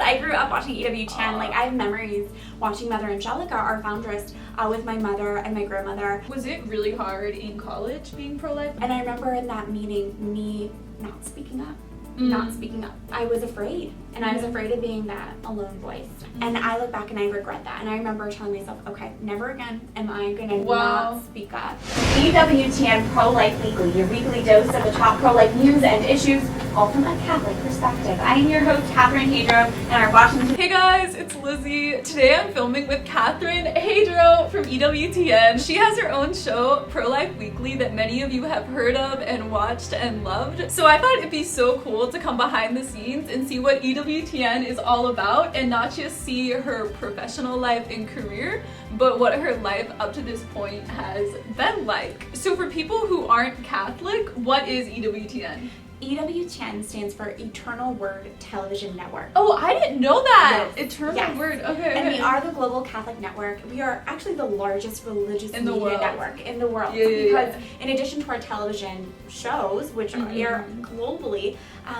I grew up watching EWTN. Like, I have memories watching Mother Angelica, our foundress, with my mother and my grandmother. Was it really hard in college being pro-life? And I remember in that meeting, me not speaking up. Not speaking up. I was afraid, and I was afraid of being that alone voice. And I look back and I regret that. And I remember telling myself, okay, never again am I gonna not speak up. EWTN Pro-Life Weekly, your weekly dose of the top pro-life news and issues, all from a Catholic perspective. I am your host, Hadro, and our Washington. Hey guys, it's Lizzie. Today I'm filming with Hadro from EWTN. She has her own show, Pro-Life Weekly, that many of you have heard of and watched and loved. So I thought it'd be so cool to come behind the scenes and see what EWTN is all about, and not just see her professional life and career, but what her life up to this point has been like. So for people who aren't Catholic, what is EWTN? EWTN stands for Eternal Word Television Network. Oh, I didn't know that! Yes. Eternal Word, okay. And we are the global Catholic network. We are actually the largest religious media network in the world. Because in addition to our television shows, which air globally,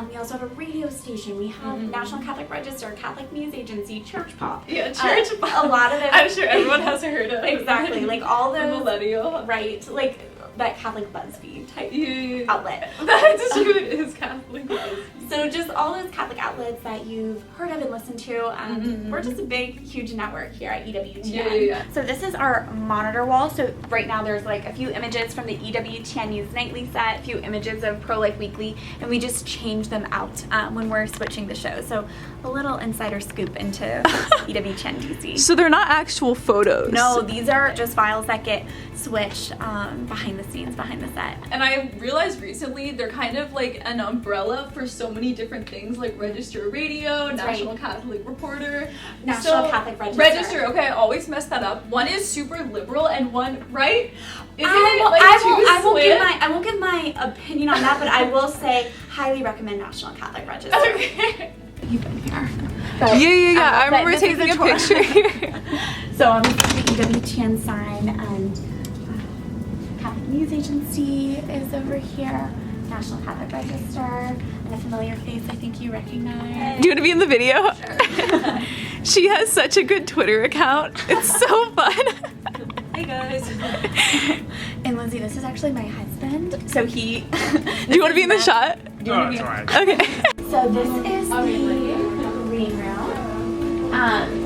we also have a radio station. We have National Catholic Register, Catholic News Agency, Church Pop. Yeah, Church Pop. A lot of it. I'm sure everyone has heard of. Exactly. Like all those. Millennial. Right. Like that Catholic BuzzFeed type outlet. That's true, it is Catholic BuzzFeed. So just all those Catholic outlets that you've heard of and listened to, we're just a big, huge network here at EWTN. So this is our monitor wall. So right now there's like a few images from the EWTN News Nightly set, a few images of Pro-Life Weekly, and we just change them out when we're switching the show. So a little insider scoop into EWTN D.C. So they're not actual photos? No, these are just files that get switched behind the scenes, behind the set. And I realized recently they're kind of like an umbrella for so many different things, like Register Radio, National Catholic Reporter, National Catholic Register. Register, okay, I always mess that up. One is super liberal and one, right? I won't give my opinion on that, but I will say highly recommend National Catholic Register. Okay. You've been here. Yeah. I remember taking a picture here. So I'm the EWTN sign, and Catholic News Agency is over here. National Catholic Register, and a familiar face I think you recognize. Do you want to be in the video? Sure. She has such a good Twitter account. It's so fun. Hey guys. And Lizzie, this is actually my husband. So he. Do you want to be in the shot? No, that's alright. Okay. So this is the green room.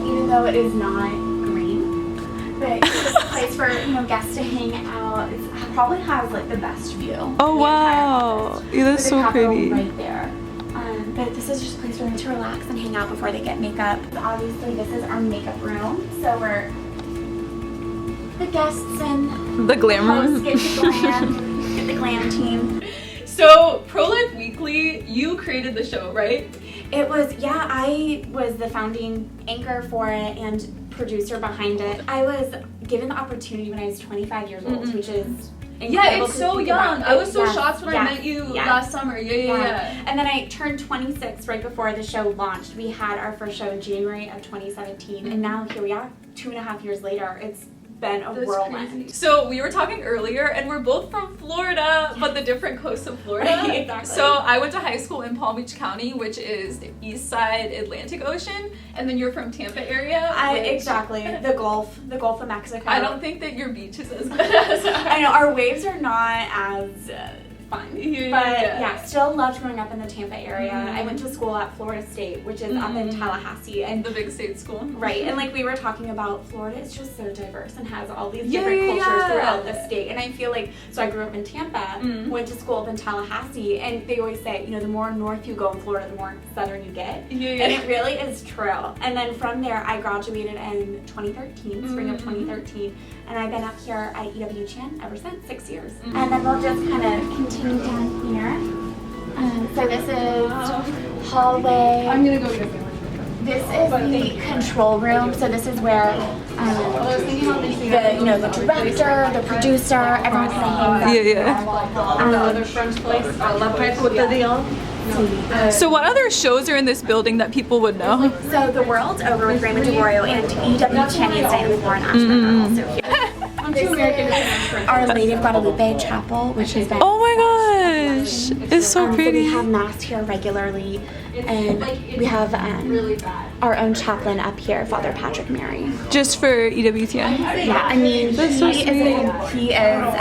Even though it is not green, but it's a place for guests to hang out. It probably has like the best view. Oh wow! Yeah, that's so pretty. Right there. But this is just a place for them to relax and hang out before they get makeup. Obviously, this is our makeup room. So we're the guests and the glam room. Get the glam team. So Pro-Life Weekly, you created the show, right? It was, I was the founding anchor for it and producer behind it. I was given the opportunity when I was 25 years old, which is incredible. It's so young. I was so shocked when I met you last summer. Yeah. And then I turned 26 right before the show launched. We had our first show in January of 2017, and now here we are, 2.5 years later. It's been a whirlwind. Crazy. So we were talking earlier, and we're both from Florida, but the different coasts of Florida. Right, exactly. So I went to high school in Palm Beach County, which is the east side Atlantic Ocean, and then you're from Tampa area. Exactly, the Gulf of Mexico. I don't think that your beach is as good as ours. I know, our waves are not as fun. But still loved growing up in the Tampa area. I went to school at Florida State, which is up in Tallahassee. And the big state school. Right, and like we were talking about, Florida is just so diverse and has all these different cultures throughout the state. And I feel like, so I grew up in Tampa, went to school up in Tallahassee, and they always say, the more north you go in Florida, the more southern you get. And it really is true. And then from there, I graduated in 2013, spring of 2013, and I've been up here at EWTN ever since, 6 years. And then we'll just kind of continue down here. So this is hallway. I'm gonna go get a This is the control room. So this is where the director, the producer, everyone kind of hangs out. The other French place, La Fête with the Dion. So what other shows are in this building that people would know? So The World's Over with Raymond DeBorio and EWTN News Night with Lauren Ashman are also here. This is Our Lady of Guadalupe Chapel, which has been gosh, it's so pretty. So we have mass here regularly, and we have our own chaplain up here, Father Patrick Mary. Just for EWTN? Yeah, I mean, That's so sweet. he is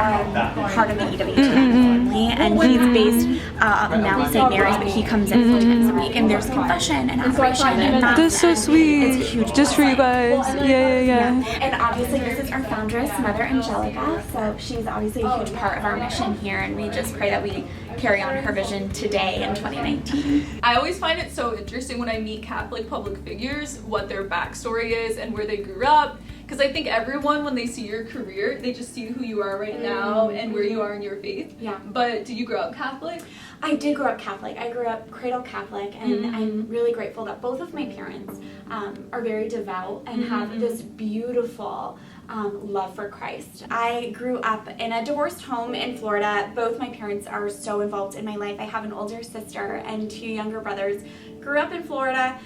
part of the EWTN family, and he's based now in St. Mary's, but he comes in 4 times a week, and there's confession and adoration and mass. That's so sweet. It's a huge Just for you guys. Yeah. And obviously, this is our foundress, Mother Angelica, so she's obviously a huge part of our mission here, and we just pray that we carry on her vision today in 2019. I always find it so interesting when I meet Catholic public figures, what their backstory is and where they grew up. Because I think everyone, when they see your career, they just see who you are right now and where you are in your faith. Yeah. But did you grow up Catholic? I did grow up Catholic. I grew up cradle Catholic, and I'm really grateful that both of my parents are very devout and have this beautiful love for Christ. I grew up in a divorced home in Florida. Both my parents are so involved in my life. I have an older sister and 2 younger brothers. Grew up in Florida,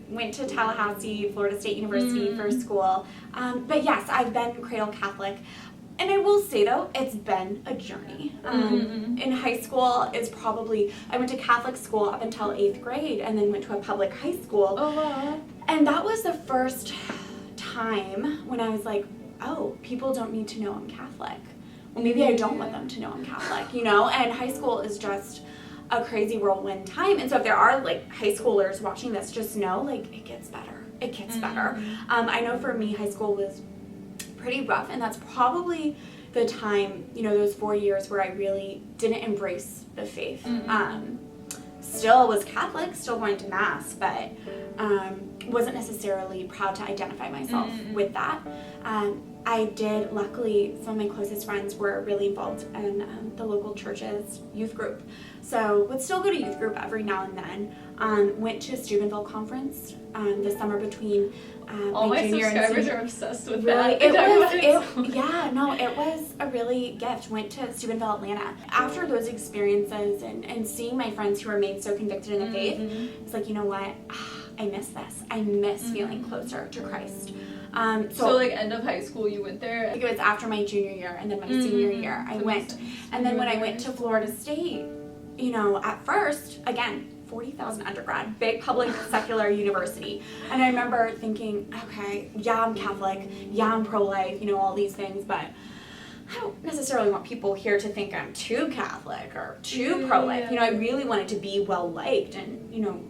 went to Tallahassee, Florida State University for school. But yes, I've been cradle Catholic. And I will say though, it's been a journey. In high school, I went to Catholic school up until 8th grade, and then went to a public high school. Oh, wow. And that was the first time when I was like, oh, people don't need to know I'm Catholic. Well, maybe I don't want them to know I'm Catholic, you know? And high school is just a crazy whirlwind time. And so if there are like high schoolers watching this, just know like it gets better. It gets better. I know for me, high school was pretty rough, and that's probably the time, you know, those 4 years where I really didn't embrace the faith. Still was Catholic, still going to mass, but wasn't necessarily proud to identify myself with that. I did, luckily, some of my closest friends were really involved in the local church's youth group. So would still go to youth group every now and then. Went to a Steubenville conference the summer between all my junior subscribers and are obsessed with really, that. it was a really gift. Went to Steubenville, Atlanta. After those experiences and seeing my friends who remained so convicted in the faith, it's like, you know what? I miss this. I miss feeling closer to Christ. So like end of high school you went there? I think it was after my junior year, and then my senior year I went. And then when I went to Florida State, you know, at first, again, 40,000 undergrad, big public secular university. And I remember thinking, okay, yeah, I'm Catholic, yeah, I'm pro-life, you know, all these things, but I don't necessarily want people here to think I'm too Catholic or too pro-life. You know, I really wanted to be well-liked and, you know,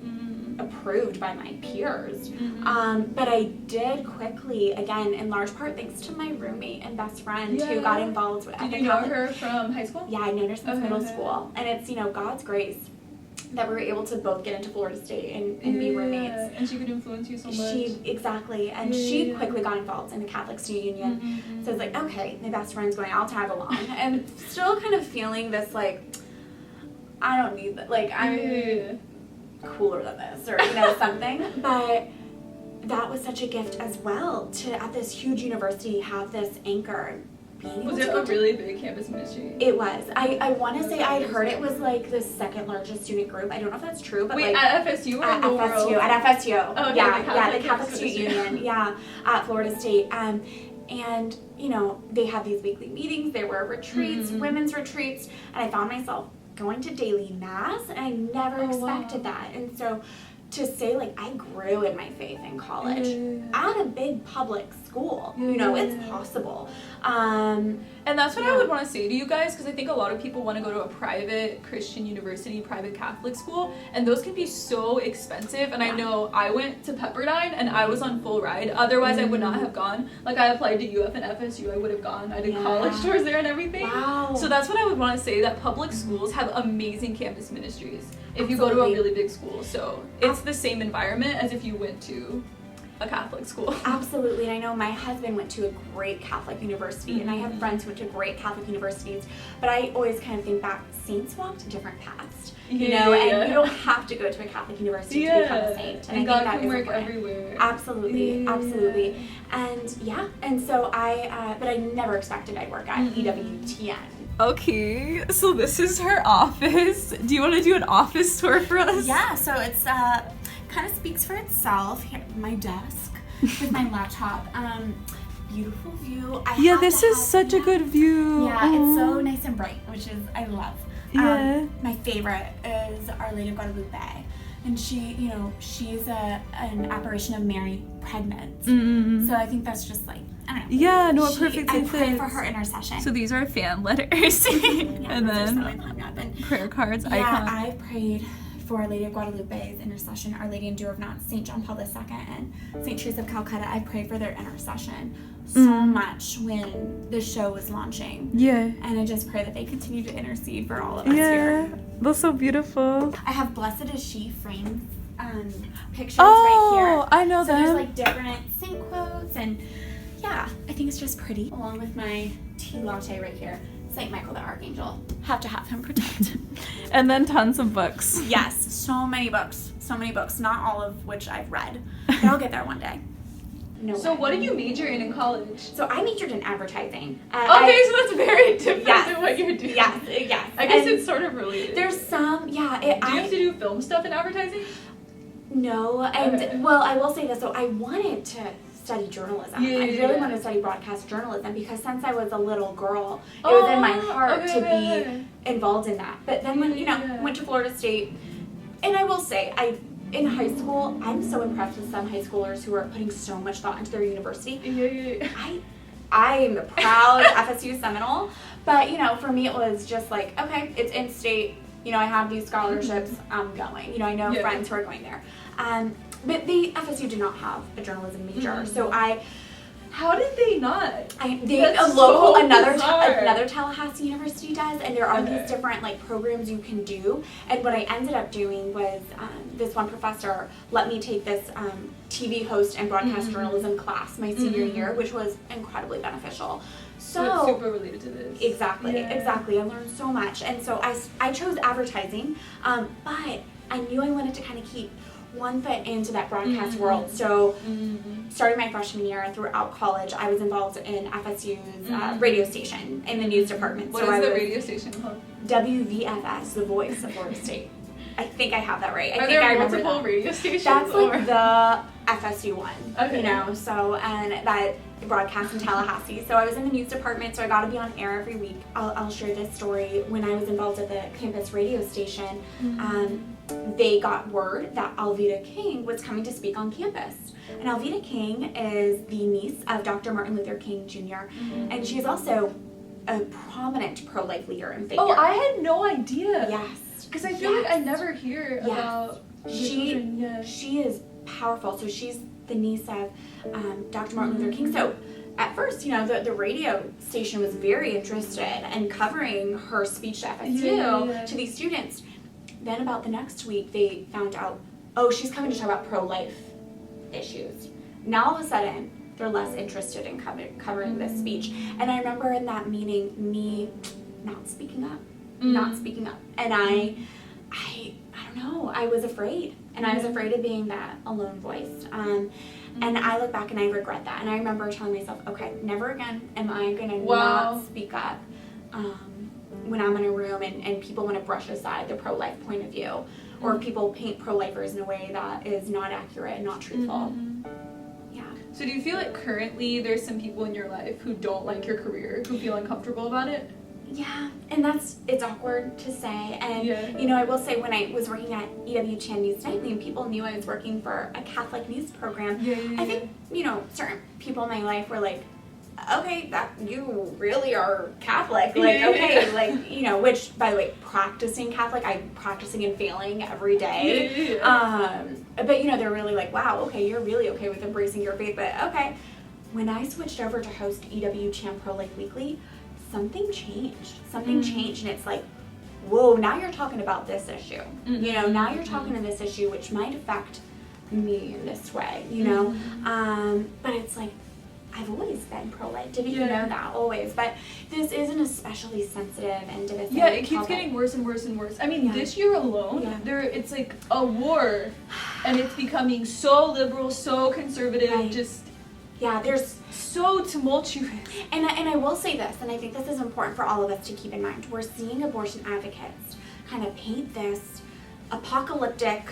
approved by my peers. But I did quickly, again, in large part thanks to my roommate and best friend who got involved with Did you know her from high school? Yeah, I known her since middle school. And it's, you know, God's grace that we were able to both get into Florida State and be roommates. And she could influence you so much. Exactly. And she quickly got involved in the Catholic Student Union. So I was like, okay, my best friend's going, I'll tag along. And still kind of feeling this, like, I don't need that. Like, I'm cooler than this, or, you know, something. But that was such a gift as well, to, at this huge university, have this anchor. Was it a really big campus ministry? It was. I want to say I'd heard it was like the second largest student group. I don't know if that's true, but wait, like at FSU or at in the FSU, world? at FSU. Oh, okay, the Catholic Student Union. Yeah, at Florida State. And you know, they had these weekly meetings. There were retreats, women's retreats, and I found myself going to daily mass, and I never expected that. And so to say, like, I grew in my faith in college at a big public school, you know, it's possible. And that's what I would want to say to you guys, because I think a lot of people want to go to a private Christian university, private Catholic school, and those can be so expensive. And I know I went to Pepperdine and I was on full ride. Otherwise, I would not have gone. Like, I applied to UF and FSU, I would have gone. I did college tours there and everything. Wow. So that's what I would want to say, that public schools have amazing campus ministries if you go to a really big school. So it's the same environment as if you went to a Catholic school. Absolutely. And I know my husband went to a great Catholic university, and I have friends who went to great Catholic universities, but I always kind of think back, saints walked different paths, you know, and you don't have to go to a Catholic university to become a saint. And God can work everywhere. Absolutely, absolutely. And and so but I never expected I'd work at EWTN. Okay, so this is her office. Do you want to do an office tour for us? Yeah, so it's kind of speaks for itself. Here, my desk with my laptop. Beautiful view. This is such a good view. Yeah, it's so nice and bright, which is I love. Yeah. My favorite is Our Lady of Guadalupe. And she, she's an apparition of Mary pregnant. Mm-hmm. So I think that's just like, I don't know. Yeah, no, it perfectly I pray fits. for her intercession. So these are fan letters. And then prayer cards, icon. I prayed for Our Lady of Guadalupe's intercession, Our Lady Endure of Not, St. John Paul II, and St. Teresa of Calcutta. I prayed for their intercession so much when the show was launching. Yeah. And I just pray that they continue to intercede for all of us here. Yeah, that's so beautiful. I have Blessed is She framed pictures right here. Oh, I know so them. There's like different saint quotes, and yeah, I think it's just pretty. Along with my tea latte right here. St. Michael the Archangel. Have to have him protect. And then tons of books. Yes, so many books. So many books, not all of which I've read. But I'll get there one day. No So way. what did you major in college? So I majored in advertising. So that's very different Yes. than what you're doing. Yes. I guess it's sort of related. There's some, Do you have to do film stuff in advertising? No, and well, I will say this. So I wanted to study journalism. I really wanted to study broadcast journalism because since I was a little girl, it was in my heart to be involved in that. But then when went to Florida State, and I will say in high school, I'm so impressed with some high schoolers who are putting so much thought into their university. I'm a proud FSU Seminole, but for me it was just like, okay, it's in state. I have these scholarships. I'm going. I know friends who are going there. But the FSU did not have a journalism major, so How did they not? Another Tallahassee university does, and there are these different programs you can do. And what I ended up doing was this one professor let me take this TV host and broadcast journalism class my senior year, which was incredibly beneficial. So it's super related to this. Exactly. I learned so much, and so I chose advertising, but I knew I wanted to kind of keep one foot into that broadcast world. So starting my freshman year throughout college, I was involved in FSU's radio station in the news department. What is the radio station called? WVFS, the voice of Florida State. I think I have that right. Are there multiple radio stations? That's like the FSU one, so, and that broadcast in Tallahassee. So I was in the news department, so I got to be on air every week. I'll share this story. When I was involved at the campus radio station, they got word that Alveda King was coming to speak on campus. And Alveda King is the niece of Dr. Martin Luther King Jr., and she's also a prominent pro-life leader and figure. Oh, I had no idea. Yes. Because I feel like I never hear about she is powerful. So she's the niece of Dr. Martin Luther King. So at first, the radio station was very interested in covering her speech to FSU to these students. Then about the next week, they found out, she's coming to talk about pro-life issues. Now all of a sudden, they're less interested in covering this speech. And I remember in that meeting, me not speaking up. And I don't know, I was afraid. And I was afraid of being that alone voice. And I look back and I regret that. And I remember telling myself, okay, never again am I going to not speak up when I'm in a room and people want to brush aside the pro-life point of view. Or people paint pro-lifers in a way that is not accurate and not truthful. Yeah. So do you feel like currently there's some people in your life who don't like your career, who feel uncomfortable about it? Yeah, and it's awkward to say. And, I will say when I was working at EWTN News Nightly and people knew I was working for a Catholic news program, I think, certain people in my life were like, okay, that you really are Catholic. Which, by the way, practicing Catholic, I'm practicing and failing every day. But, they're really like, wow, okay, you're really okay with embracing your faith. But, okay, when I switched over to host EWTN Pro Life Weekly, something changed. And it's like, whoa, now you're talking about this issue. Now you're talking to this issue, which might affect me in this way, But it's like, I've always been pro-life. Didn't you know that? Always. But this is an especially sensitive and divisive Yeah, it keeps getting worse and worse and worse. I mean, this year alone, it's like a war. And it's becoming so liberal, so conservative, there's so tumultuous. And I will say this, and I think this is important for all of us to keep in mind. We're seeing abortion advocates kind of paint this apocalyptic,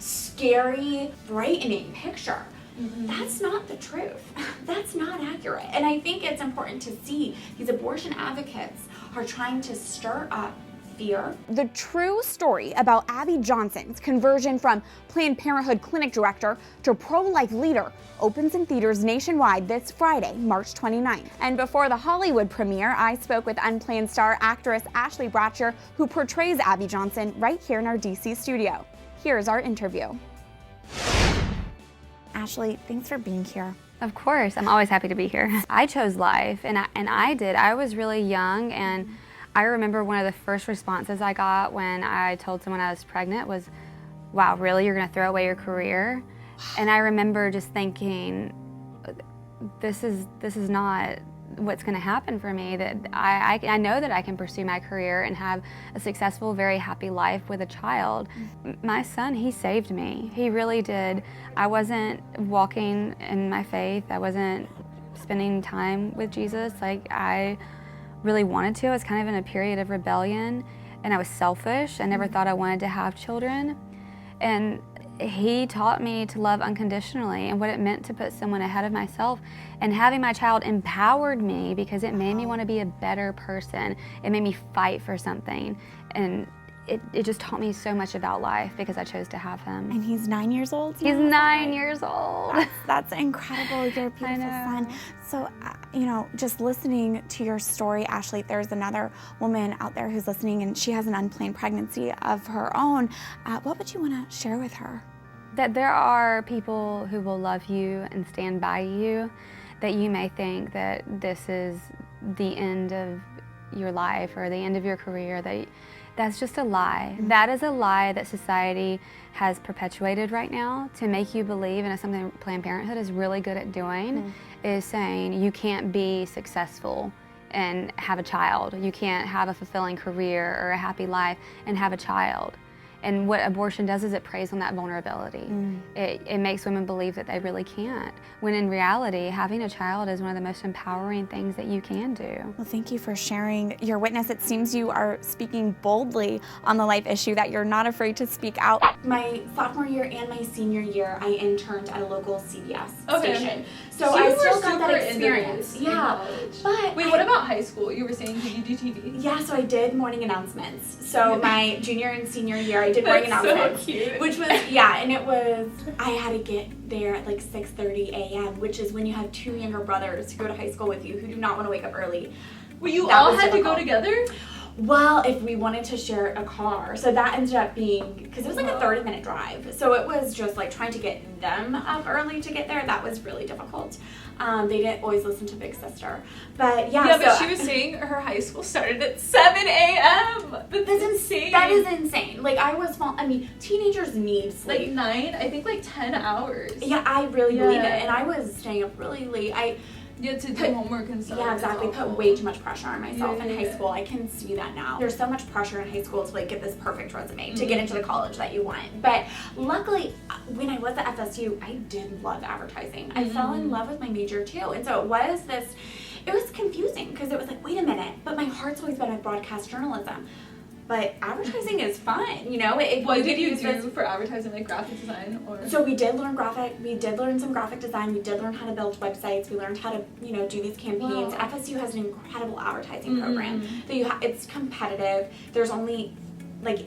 scary, frightening picture. That's not the truth. That's not accurate. And I think it's important to see these abortion advocates are trying to stir up fear. The true story about Abby Johnson's conversion from Planned Parenthood clinic director to pro-life leader opens in theaters nationwide this Friday, March 29th. And before the Hollywood premiere, I spoke with Unplanned star actress Ashley Bratcher, who portrays Abby Johnson right here in our DC studio. Here's our interview. Ashley, thanks for being here. Of course, I'm always happy to be here. I chose life, and I did. I was really young, and I remember one of the first responses I got when I told someone I was pregnant was, wow, really, you're gonna throw away your career? And I remember just thinking, this is not what's gonna happen for me, that I know that I can pursue my career and have a successful, very happy life with a child. My son, he saved me. He really did. I wasn't walking in my faith. I wasn't spending time with Jesus like I really wanted to. I was kind of in a period of rebellion, and I was selfish. I never thought I wanted to have children. And he taught me to love unconditionally and what it meant to put someone ahead of myself. And having my child empowered me because it made me want to be a better person. It made me fight for something. And it just taught me so much about life because I chose to have him. And he's 9 years old now? He's 9 years old. That's incredible. You're a beautiful son. So, just listening to your story, Ashley, there's another woman out there who's listening, and she has an unplanned pregnancy of her own. What would you want to share with her? That there are people who will love you and stand by you, that you may think that this is the end of your life or the end of your career. That's just a lie. Mm-hmm. That is a lie that society has perpetuated right now to make you believe, and it's something Planned Parenthood is really good at doing, is saying you can't be successful and have a child. You can't have a fulfilling career or a happy life and have a child. And what abortion does is it preys on that vulnerability. It makes women believe that they really can't, when in reality, having a child is one of the most empowering things that you can do. Well, thank you for sharing your witness. It seems you are speaking boldly on the life issue, that you're not afraid to speak out. My sophomore year and my senior year, I interned at a local CBS station. So you I were still got that super experience. into Yeah. But wait, what about high school? You were saying, did you do TV? Yeah, so I did morning announcements. So my junior and senior year, I did morning announcements. So cute. Which was, and it was, I had to get there at like 6:30 a.m., which is when you have two younger brothers who go to high school with you who do not want to wake up early. Well, you all had to go together? Well, if we wanted to share a car. So that ended up being, because it was like a 30-minute drive. So it was just like trying to get them up early to get there. That was really difficult. They didn't always listen to Big Sister. But yeah, but she was saying her high school started at 7 a.m. That's insane. That is insane. Like, teenagers need sleep. Like 9, I think like 10 hours. Yeah, I really believe it. And I was staying up really late. You had to do homework and stuff. Yeah, exactly. Put way too much pressure on myself in high school. I can see that now. There's so much pressure in high school to like get this perfect resume, to get into the college that you want. But luckily, when I was at FSU, I did love advertising. I fell in love with my major too. And so it was confusing because it was like, wait a minute, but my heart's always been at broadcast journalism. But advertising is fun, What did you do for advertising, like graphic design? So we did learn some graphic design. We did learn how to build websites. We learned how to, do these campaigns. Wow. FSU has an incredible advertising program. It's competitive. There's only,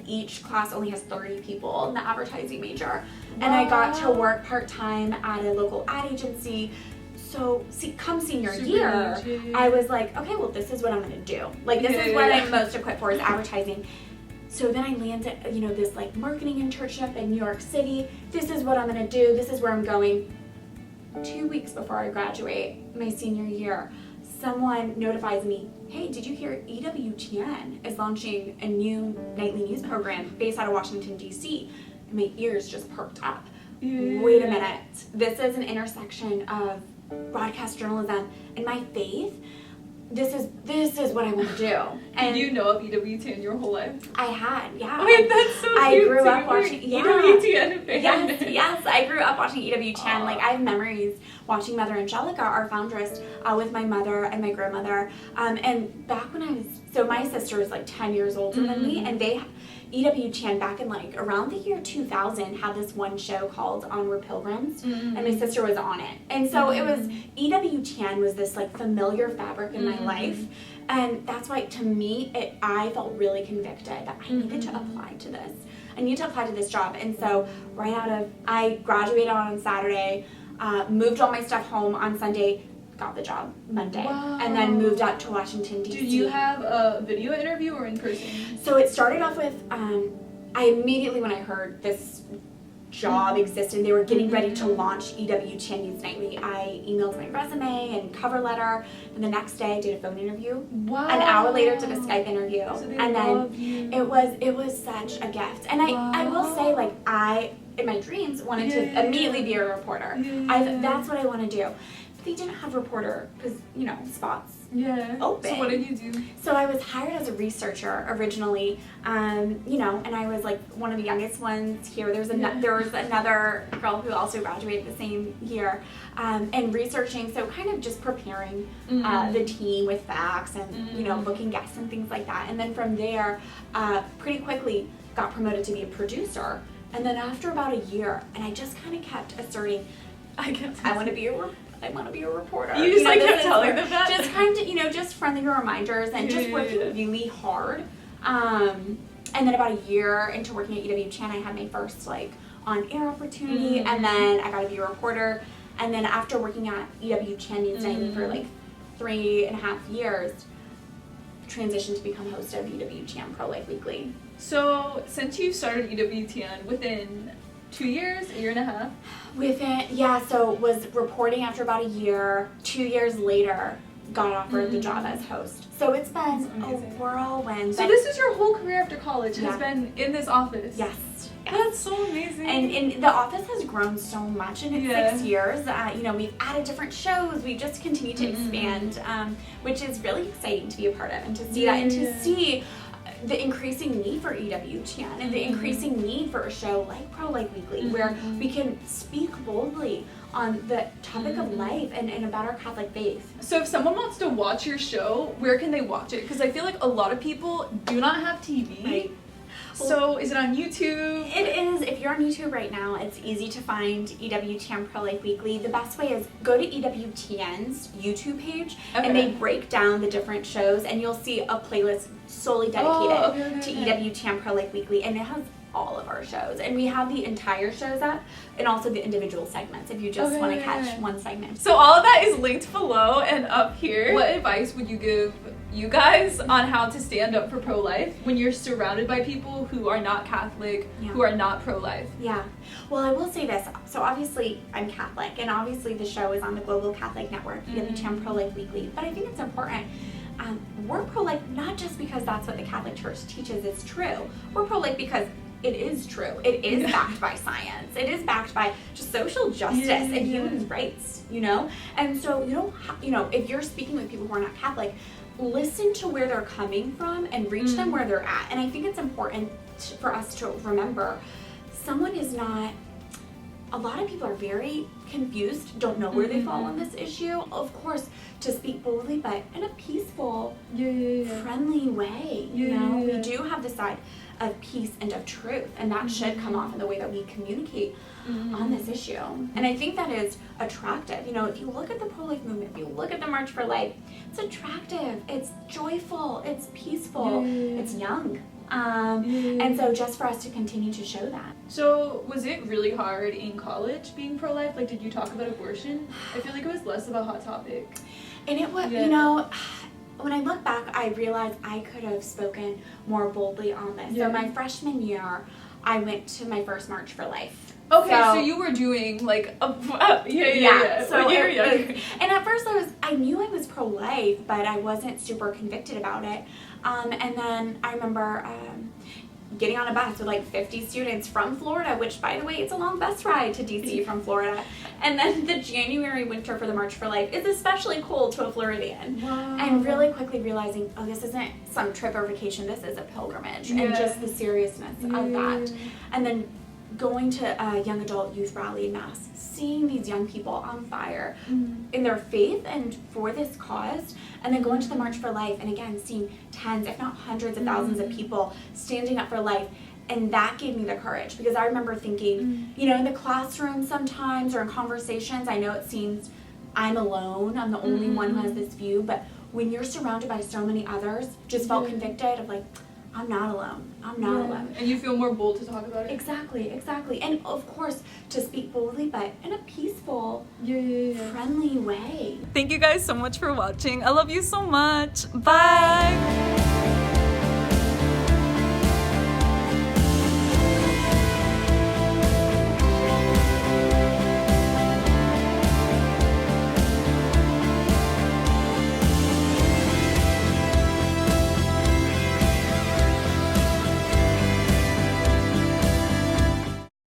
each class only has 30 people in the advertising major. Wow. And I got to work part-time at a local ad agency. So, come senior year, I was like, okay, well, this is what I'm going to do. This is what I'm most equipped for, is advertising. So then I landed, this marketing internship in New York City. This is what I'm going to do. This is where I'm going. 2 weeks before I graduate, my senior year, someone notifies me, hey, did you hear EWTN is launching a new nightly news program based out of Washington, D.C. And my ears just perked up. Yeah. Wait a minute. This is an intersection of broadcast journalism and my faith. This is what I want to do. And did you know of EWTN your whole life? I had, yeah. Wait, that's so cute. I grew up watching EWTN fan. Yes, I grew up watching EWTN. I have memories watching Mother Angelica, our foundress, with my mother and my grandmother. And back when my sister is 10 years older than me, and EWTN back in like around the year 2000 had this one show called Onward Pilgrims, and my sister was on it. And so it was, EWTN was this like familiar fabric in my life. And that's why, to me, I felt really convicted that I needed to apply to this. I need to apply to this job. And so I graduated on Saturday, moved all my stuff home on Sunday, got the job Monday, and then moved out to Washington, D.C. Did you have a video interview or in person? So it started off with, I immediately, when I heard this job existed, they were getting ready to launch EWTN News Nightly, I emailed my resume and cover letter, and the next day I did a phone interview. Wow. An hour later did a Skype interview. So they and love then you. it was such a gift. And I will say, like, I, in my dreams, wanted to immediately be a reporter. That's what I want to do. They didn't have reporter, because, you know, spots open. So what did you do? So I was hired as a researcher originally, you know, and I was like one of the youngest ones here. There was another girl who also graduated the same year, and researching, so kind of just preparing the team with facts and, you know, booking guests and things like that. And then from there, pretty quickly got promoted to be a producer. And then after about a year, and I just kind of kept asserting, I want to be a reporter. You just like kept telling them that? Just kind of, you know, just friendly reminders and just working really hard. And then about a year into working at EWTN, I had my first like on-air opportunity, and then I got to be a reporter. And then after working at EWTN News Nightly for like 3.5 years, transitioned to become host of EWTN Pro-Life Weekly. So since you started EWTN, within 2 years, a year and a half? So was reporting after about a year. 2 years later, got offered the job as host. So it's been a whirlwind. So this is your whole career after college has been in this office? Yes. That's so amazing. And the office has grown so much in its 6 years. You know, we've added different shows. We've just continued to expand, which is really exciting to be a part of and to see that and to see the increasing need for EWTN and the increasing need for a show like Pro-Life Weekly, where we can speak boldly on the topic of life and about our Catholic faith. So if someone wants to watch your show, where can they watch it? Because I feel like a lot of people do not have TV. Right. So is it on YouTube? It is. If you're on YouTube right now, it's easy to find EWTN Pro-Life Weekly. The best way is go to EWTN's YouTube page, and they break down the different shows, and you'll see a playlist solely dedicated to EWTN Pro-Life Weekly, and it has all of our shows. And we have the entire shows up, and also the individual segments if you just want to catch one segment. So all of that is linked below and up here. What advice would you give you guys on how to stand up for pro-life when you're surrounded by people who are not Catholic, who are not pro-life? Yeah. Well, I will say this. So obviously I'm Catholic, and obviously the show is on the Global Catholic Network, EWTN Pro-Life Weekly. But I think it's important. We're pro-life not just because that's what the Catholic Church teaches is true. We're pro-life because it is true. It is backed by science. It is backed by just social justice and human rights, you know? And so you don't, you know, if you're speaking with people who are not Catholic, listen to where they're coming from and reach them where they're at. And I think it's important for us to remember someone is not, a lot of people are very confused, don't know where they fall on this issue. Of course, to speak boldly, but in a peaceful, friendly way. You know, we do have the side of peace and of truth, and that should come off in the way that we communicate on this issue. And I think that is attractive. You know, if you look at the pro-life movement, if you look at the March for Life, it's attractive, it's joyful, it's peaceful, it's young. And so just for us to continue to show that. So was it really hard in college being pro-life? Like, did you talk about abortion? I feel like it was less of a hot topic. And it was, you know, when I look back, I realized I could have spoken more boldly on this. So my freshman year, I went to my first March for Life. Okay, so you were doing like a So and at first I knew I was pro-life, but I wasn't super convicted about it. And then I remember getting on a bus with like 50 students from Florida, which, by the way, it's a long bus ride to D.C. from Florida. And then the January winter for the March for Life is especially cold to a Floridian. And really quickly realizing, oh, this isn't some trip or vacation, this is a pilgrimage, and just the seriousness of that. And then going to a young adult youth rally in Mass, seeing these young people on fire in their faith and for this cause, and then going to the March for Life and again seeing tens, if not hundreds of thousands of people standing up for life. And that gave me the courage, because I remember thinking, you know, in the classroom sometimes or in conversations, I know it seems I'm alone, I'm the only one who has this view, but when you're surrounded by so many others, just felt convicted of like, I'm not alone. I'm not alone. And you feel more bold to talk about it? Exactly. And of course, to speak boldly, but in a peaceful, friendly way. Thank you guys so much for watching. I love you so much. Bye.